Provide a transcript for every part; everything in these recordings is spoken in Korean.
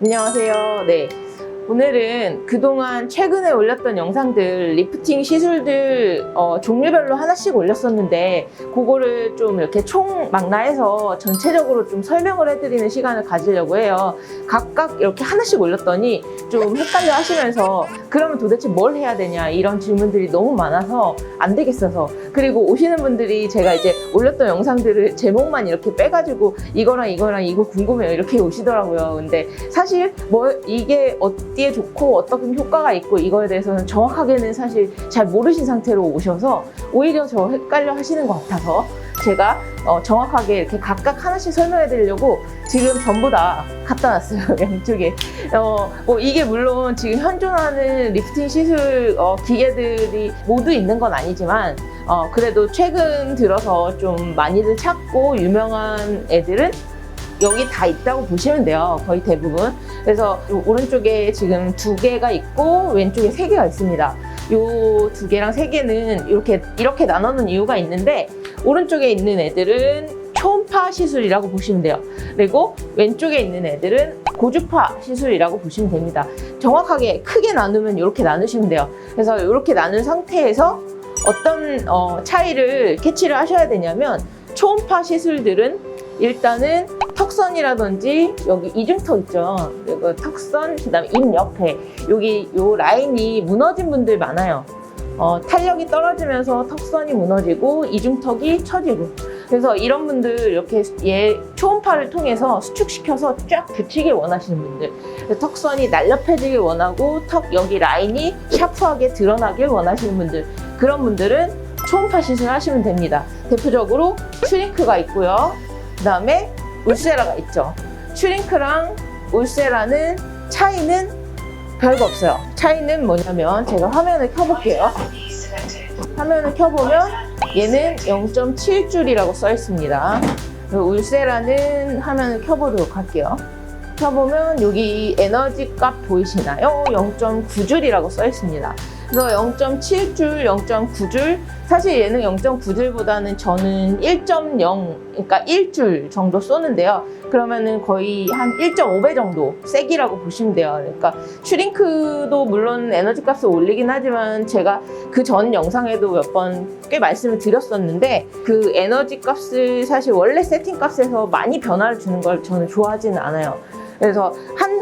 안녕하세요. 네. 오늘은 그동안 최근에 올렸던 영상들, 리프팅 시술들 종류별로 하나씩 올렸었는데 그거를 좀 이렇게 총망라해서 전체적으로 좀 설명을 해드리는 시간을 가지려고 해요. 각각 이렇게 하나씩 올렸더니 좀 헷갈려 하시면서 그러면 도대체 뭘 해야 되냐 이런 질문들이 너무 많아서 안 되겠어서, 그리고 오시는 분들이 제가 이제 올렸던 영상들을 제목만 이렇게 빼가지고 이거랑 이거 궁금해요 이렇게 오시더라고요. 근데 사실 이게 어디에 좋고 어떤 효과가 있고 이거에 대해서는 정확하게는 사실 잘 모르신 상태로 오셔서 오히려 저 헷갈려 하시는 것 같아서 제가 정확하게 이렇게 각각 하나씩 설명해 드리려고 지금 전부 다 갖다 놨어요. 양쪽에. 이게 물론 지금 현존하는 리프팅 시술 기계들이 모두 있는 건 아니지만 그래도 최근 들어서 좀 많이들 찾고 유명한 애들은 여기 다 있다고 보시면 돼요. 거의 대부분. 그래서 오른쪽에 지금 2개가 있고 왼쪽에 3개가 있습니다. 요 2개랑 3개는 이렇게 나눠놓은 이유가 있는데, 오른쪽에 있는 애들은 초음파 시술이라고 보시면 돼요. 그리고 왼쪽에 있는 애들은 고주파 시술이라고 보시면 됩니다. 정확하게 크게 나누면 이렇게 나누시면 돼요. 그래서 이렇게 나눈 상태에서 어떤 차이를 캐치를 하셔야 되냐면, 초음파 시술들은 일단은 턱선이라든지 여기 이중턱 있죠. 그리고 턱선, 그다음에 입 옆에 여기 요 라인이 무너진 분들 많아요. 탄력이 떨어지면서 턱선이 무너지고 이중턱이 처지고, 그래서 이런 분들 이렇게 초음파를 통해서 수축시켜서 쫙 붙이길 원하시는 분들, 턱선이 날렵해지길 원하고 턱 여기 라인이 샤프하게 드러나길 원하시는 분들, 그런 분들은 초음파 시술 하시면 됩니다. 대표적으로 슈링크가 있고요. 그 다음에 울세라가 있죠. 슈링크랑 울세라는 차이는 별거 없어요. 차이는 뭐냐면 제가 화면을 켜볼게요. 화면을 켜보면 얘는 0.7줄이라고 써 있습니다. 울세라는 화면을 켜보도록 할게요. 켜보면 여기 에너지 값 보이시나요? 0.9줄이라고 써 있습니다. 그래서 0.7줄, 0.9줄, 사실 얘는 0.9줄보다는 저는 1.0, 그러니까 1줄 정도 쏘는데요. 그러면은 거의 한 1.5배 정도 세기라고 보시면 돼요. 그러니까 슈링크도 물론 에너지 값을 올리긴 하지만 제가 그 전 영상에도 몇 번 꽤 말씀을 드렸었는데, 그 에너지 값을 사실 원래 세팅 값에서 많이 변화를 주는 걸 저는 좋아하지는 않아요. 그래서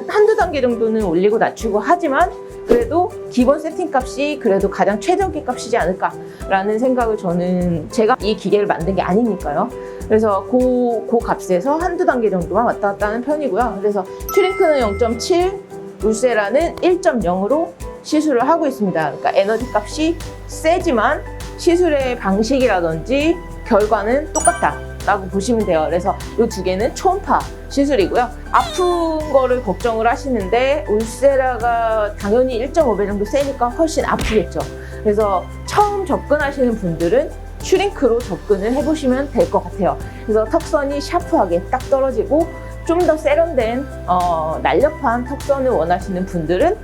한두 단계 정도는 올리고 낮추고 하지만 그래도 기본 세팅 값이 그래도 가장 최적의 값이지 않을까라는 생각을 저는, 제가 이 기계를 만든 게 아니니까요. 그래서 그 값에서 한두 단계 정도만 왔다 갔다 하는 편이고요. 그래서 슈링크는 0.7, 울세라는 1.0으로 시술을 하고 있습니다. 그러니까 에너지 값이 세지만 시술의 방식이라든지 결과는 똑같다라고 보시면 돼요. 그래서 이 2개는 초음파 시술이고요. 아픈 거를 걱정을 하시는데 울세라가 당연히 1.5배 정도 세니까 훨씬 아프겠죠. 그래서 처음 접근하시는 분들은 슈링크로 접근을 해보시면 될 것 같아요. 그래서 턱선이 샤프하게 딱 떨어지고 좀 더 세련된 날렵한 턱선을 원하시는 분들은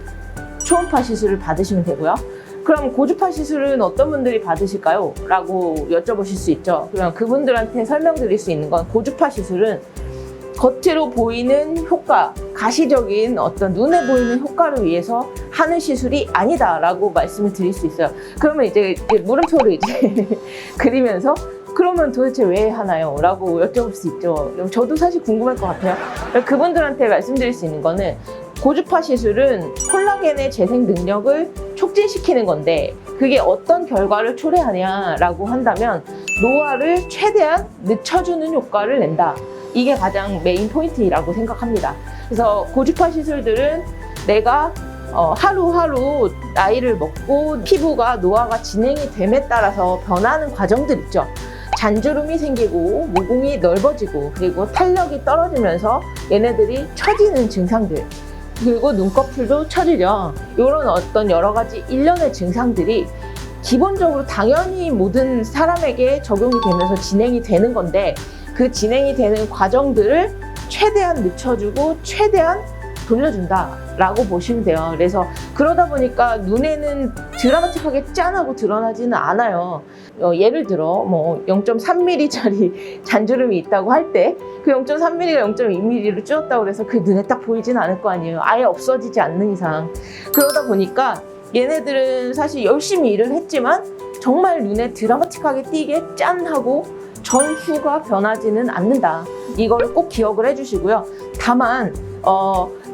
초음파 시술을 받으시면 되고요. 그럼 고주파 시술은 어떤 분들이 받으실까요? 라고 여쭤보실 수 있죠. 그럼 그분들한테 설명드릴 수 있는 건, 고주파 시술은 겉으로 보이는 효과, 가시적인 어떤 눈에 보이는 효과를 위해서 하는 시술이 아니다라고 말씀을 드릴 수 있어요. 그러면 이제 물음표를 이제 그리면서 그러면 도대체 왜 하나요? 라고 여쭤볼 수 있죠. 저도 사실 궁금할 것 같아요. 그분들한테 말씀드릴 수 있는 거는, 고주파 시술은 콜라겐의 재생 능력을 촉진시키는 건데 그게 어떤 결과를 초래하냐라고 한다면 노화를 최대한 늦춰주는 효과를 낸다. 이게 가장 메인 포인트라고 생각합니다. 그래서 고주파 시술들은 내가 하루하루 나이를 먹고 피부가 노화가 진행이 됨에 따라서 변하는 과정들 있죠. 잔주름이 생기고 모공이 넓어지고 그리고 탄력이 떨어지면서 얘네들이 처지는 증상들, 그리고 눈꺼풀도 처지죠. 이런 어떤 여러 가지 일련의 증상들이 기본적으로 당연히 모든 사람에게 적용이 되면서 진행이 되는 건데, 그 진행이 되는 과정들을 최대한 늦춰주고 최대한 돌려준다라고 보시면 돼요. 그래서 그러다 보니까 눈에는 드라마틱하게 짠하고 드러나지는 않아요. 예를 들어 뭐 0.3mm짜리 잔주름이 있다고 할 때 그 0.3mm가 0.2mm로 줄었다고 해서 그 눈에 딱 보이진 않을 거 아니에요. 아예 없어지지 않는 이상. 그러다 보니까 얘네들은 사실 열심히 일을 했지만 정말 눈에 드라마틱하게 띄게 짠하고 전후가 변하지는 않는다. 이걸 꼭 기억을 해주시고요. 다만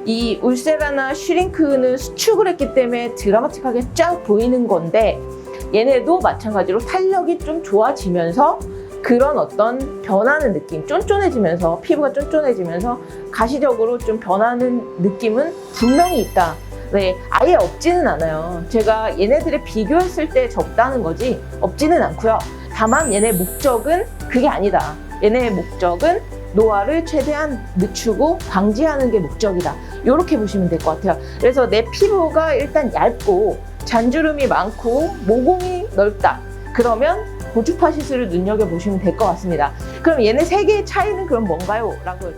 이 울세라나 슈링크는 수축을 했기 때문에 드라마틱하게 쫙 보이는 건데 얘네도 마찬가지로 탄력이 좀 좋아지면서 그런 어떤 변하는 느낌, 쫀쫀해지면서 피부가 쫀쫀해지면서 가시적으로 좀 변하는 느낌은 분명히 있다. 네, 아예 없지는 않아요. 제가 얘네들을 비교했을 때 적다는 거지 없지는 않고요. 다만 얘네 목적은 그게 아니다. 얘네의 목적은 노화를 최대한 늦추고 방지하는 게 목적이다. 이렇게 보시면 될 것 같아요. 그래서 내 피부가 일단 얇고 잔주름이 많고 모공이 넓다. 그러면 고주파 시술을 눈여겨보시면 될 것 같습니다. 그럼 얘네 세 개의 차이는 그럼 뭔가요? 라고.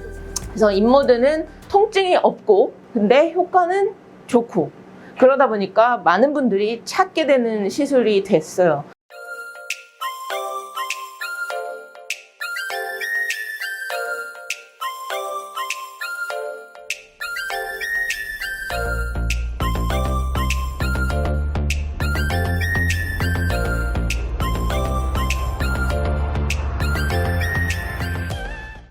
그래서 인모드는 통증이 없고 근데 효과는 좋고 그러다 보니까 많은 분들이 찾게 되는 시술이 됐어요.